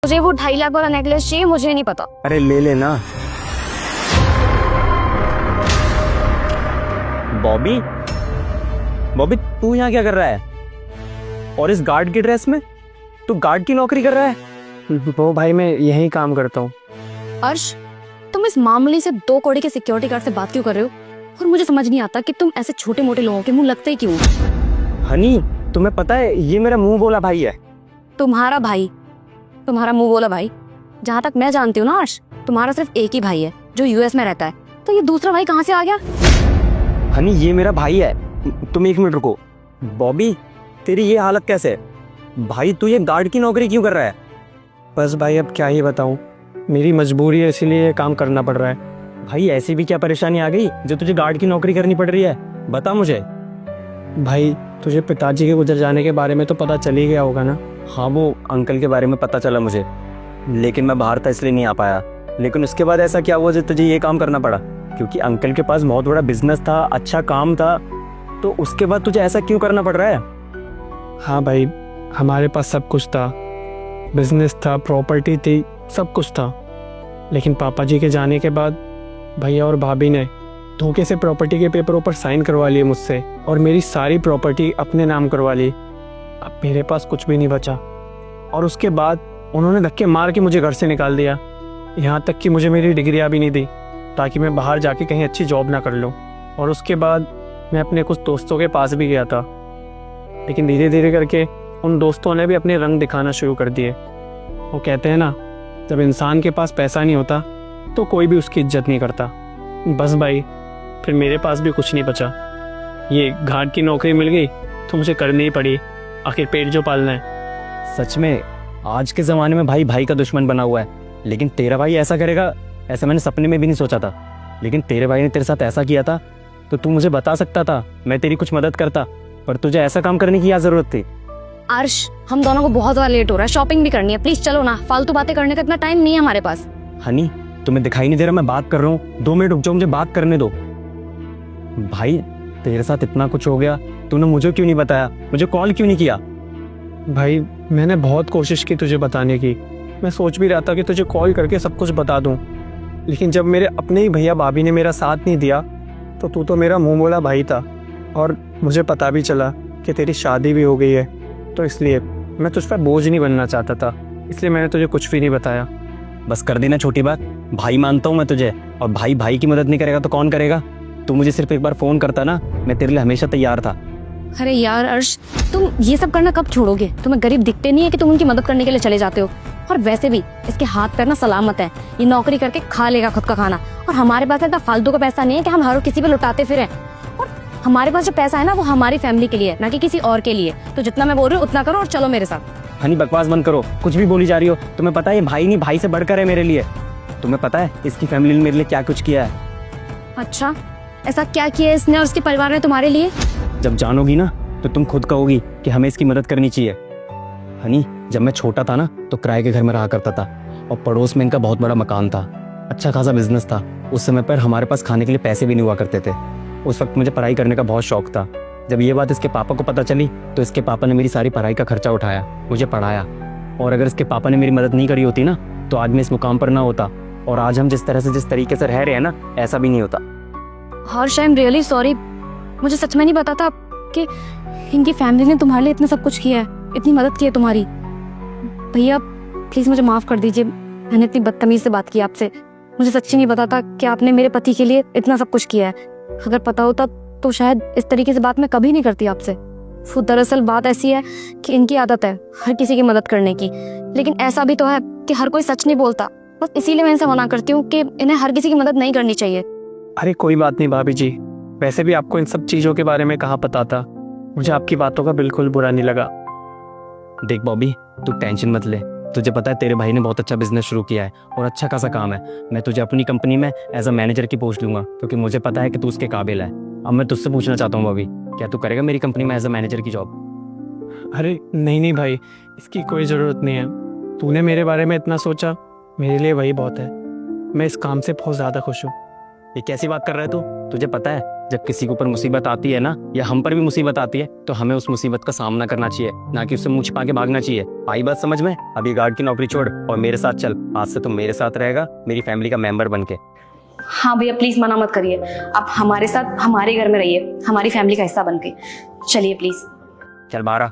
मुझे वो 2.5 लाख वाला नेकलेस चाहिए, मुझे नहीं पता। अरे ले लेना। बॉबी, बॉबी तू यहाँ क्या कर रहा है? और इस गार्ड की ड्रेस में? तू गार्ड की नौकरी कर रहा है? वो भाई मैं यही काम करता हूँ। अर्श, तुम इस मामूली से 2 कौड़ी के सिक्योरिटी गार्ड से बात क्यों कर रहे हो? और मुझे समझ नहीं आता कि तुम ऐसे छोटे मोटे लोगों के मुंह लगते ही क्यों? हनी, तुम्हें पता है ये मेरा मुंह बोला भाई है। तुम्हारा भाई? तुम्हारा मुंह बोला भाई? जहाँ तक मैं जानती हूँ ना अर्श, तुम्हारा सिर्फ एक ही भाई है जो यूएस में रहता है, तो ये दूसरा भाई कहाँ से आ गया? हनी ये मेरा भाई है। तुम 1 मिनट रुको। बॉबी तेरी ये हालत कैसे है? भाई तू ये गार्ड की नौकरी क्यों कर रहा है? बस भाई अब क्या ही बताऊँ, मेरी मजबूरी है इसीलिए ये काम करना पड़ रहा है। भाई ऐसी भी क्या परेशानी आ गई जो तुझे गार्ड की नौकरी करनी पड़ रही है? बता मुझे। भाई तुझे पिताजी के गुजर जाने के बारे में तो पता चल ही गया होगा ना? हाँ वो अंकल के बारे में पता चला मुझे, लेकिन मैं बाहर था इसलिए नहीं आ पाया। लेकिन उसके बाद ऐसा क्या हुआ जो तुझे ये काम करना पड़ा? क्योंकि अंकल के पास बहुत बड़ा बिजनेस था, अच्छा काम था, तो उसके बाद तुझे ऐसा क्यों करना पड़ रहा है? हाँ भाई, हमारे पास सब कुछ था, बिजनेस था, प्रॉपर्टी थी, सब कुछ था। लेकिन पापा जी के जाने के बाद भैया और भाभी ने धोखे से प्रॉपर्टी के पेपरों पर साइन करवा लिए मुझसे और मेरी सारी प्रॉपर्टी अपने नाम करवा ली। अब मेरे पास कुछ भी नहीं बचा। और उसके बाद उन्होंने धक्के मार के मुझे घर से निकाल दिया। यहाँ तक कि मुझे मेरी डिग्रियाँ भी नहीं दी ताकि मैं बाहर जाके कहीं अच्छी जॉब ना कर लूँ। और उसके बाद मैं अपने कुछ दोस्तों के पास भी गया था, लेकिन धीरे धीरे करके उन दोस्तों ने भी अपने रंग दिखाना शुरू कर दिए। वो कहते हैं ना, जब इंसान के पास पैसा नहीं होता तो कोई भी उसकी इज्जत नहीं करता। बस भाई फिर मेरे पास भी कुछ नहीं बचा। ये घाट की नौकरी मिल गई तो मुझे करनी ही पड़ी, आखिर पेट जो पालना है। सच में आज के ज़माने में भाई भाई का दुश्मन बना हुआ है। लेकिन तेरा भाई ऐसा करेगा ऐसा मैंने सपने में भी नहीं सोचा था। लेकिन तेरे भाई ने तेरे साथ ऐसा किया था तो तू मुझे बता सकता था, मैं तेरी कुछ मदद करता। पर तुझे ऐसा काम करने की क्या ज़रूरत थी? अर्श, हम दोनों को बहुत ज़्यादा लेट हो रहा है, शॉपिंग भी करनी है, प्लीज चलो ना। फालतू बातें करने का इतना टाइम नहीं है हमारे पास। हनी तुम्हें दिखाई नहीं दे रहा मैं बात कर रहा हूँ? 2 मिनट रुक जाओ, मुझे बात करने दो। भाई तेरे साथ इतना कुछ हो गया, तूने मुझे क्यों नहीं बताया? मुझे कॉल क्यों नहीं किया? भाई मैंने बहुत कोशिश की तुझे बताने की। मैं सोच भी रहा था कि तुझे कॉल करके सब कुछ बता दूं, लेकिन जब मेरे अपने ही भैया भाभी ने मेरा साथ नहीं दिया तो तू तो मेरा मुंह बोला भाई था। और मुझे पता भी चला कि तेरी शादी भी हो गई है, तो इसलिए मैं तुझ पर बोझ नहीं बनना चाहता था, इसलिए मैंने तुझे कुछ भी नहीं बताया। बस कर देना छोटी बात। भाई मानता हूँ मैं तुझे, और भाई भाई की मदद नहीं करेगा तो कौन करेगा? तू मुझे सिर्फ एक बार फ़ोन करता ना, मैं तेरे लिए हमेशा तैयार था। अरे यार अर्श, तुम ये सब करना कब छोड़ोगे? तुम्हें गरीब दिखते नहीं है कि तुम उनकी मदद करने के लिए चले जाते हो? और वैसे भी इसके हाथ पैर ना सलामत है, ये नौकरी करके खा लेगा खुद का खाना। और हमारे पास इतना फालतू का पैसा नहीं है कि हम हर किसी पे लुटाते फिरें। और हमारे पास जो पैसा है ना वो हमारी फैमिली के लिए, ना कि किसी और के लिए। तो जितना मैं बोल रही हूँ उतना करो और चलो मेरे साथ। हनी बकवास बंद करो, कुछ भी बोली जा रही हो। तुम्हें पता है ये भाई नहीं, भाई से बढ़कर है मेरे लिए। तुम्हें पता है इसकी फैमिली ने मेरे लिए क्या कुछ किया है? अच्छा, ऐसा क्या किया है इसने और उसके परिवार ने तुम्हारे लिए? जब जानोगी ना तो तुम खुद कहोगी कि हमें इसकी मदद करनी चाहिए। हनी जब मैं छोटा था ना तो किराए के घर में रहा करता था, और पड़ोस में इनका बहुत बड़ा मकान था, अच्छा खासा बिजनेस था। उस समय पर हमारे पास खाने के लिए पैसे भी नहीं हुआ करते थे। उस वक्त मुझे पढ़ाई करने का बहुत शौक था। जब ये बात इसके पापा को पता चली तो इसके पापा ने मेरी सारी पढ़ाई का खर्चा उठाया, मुझे पढ़ाया। और अगर इसके पापा ने मेरी मदद नहीं करी होती ना तो आज मैं इस मुकाम पर ना होता, और आज हम जिस तरीके से रह रहे हैं ना, ऐसा भी नहीं होता। हर्ष, आई एम रियली सॉरी। मुझे सच में नहीं पता था कि इनकी फैमिली ने तुम्हारे लिए इतना सब कुछ किया है, इतनी मदद की है तुम्हारी। भैया प्लीज मुझे माफ कर दीजिए, मैंने इतनी बदतमीज से बात की आपसे। मुझे सच्ची नहीं पता था कि आपने मेरे पति के लिए इतना सब कुछ किया है। अगर पता होता तो शायद इस तरीके से बात मैं कभी नहीं करती आपसे। वो दरअसल बात ऐसी है कि इनकी आदत है हर किसी की मदद करने की, लेकिन ऐसा भी तो है कि हर कोई सच नहीं बोलता। बस इसीलिए मैं इनसे मना करती हूँ कि इन्हें हर किसी की मदद नहीं करनी चाहिए। अरे कोई बात नहीं भाभी जी, वैसे भी आपको इन सब चीज़ों के बारे में कहाँ पता था। मुझे आपकी बातों का बिल्कुल बुरा नहीं लगा। देख बॉबी, तू टेंशन मत ले। तुझे पता है तेरे भाई ने बहुत अच्छा बिजनेस शुरू किया है और अच्छा खासा काम है। मैं तुझे अपनी कंपनी में एज अ मैनेजर की पोस्ट दूंगा, क्योंकि मुझे पता है कि तू उसके काबिल है। अब मैं तुझसे पूछना चाहता हूँ बॉबी, क्या तू करेगा मेरी कंपनी में एज अ मैनेजर की जॉब? अरे नहीं नहीं भाई, इसकी कोई ज़रूरत नहीं है। तूने मेरे बारे में इतना सोचा, मेरे लिए वही बहुत है। मैं इस काम से बहुत ज़्यादा खुश हूँ। ये कैसी बात कर रहा है तू? तुझे पता है जब किसी के ऊपर मुसीबत आती है ना, या हम पर भी मुसीबत आती है, तो हमें उस मुसीबत का सामना करना चाहिए, ना कि उससे मुंह छिपा के भागना चाहिए। आई बात समझ में? अभी गार्ड की नौकरी छोड़ और मेरे साथ चल। आज से तुम मेरे साथ रहेगा, मेरी फैमिली का मेंबर बन के। हाँ भैया प्लीज मना मत करिए, आप हमारे साथ हमारे घर में रहिए, हमारी फैमिली का हिस्सा बन के। चलिए प्लीज। चल बाहर आ।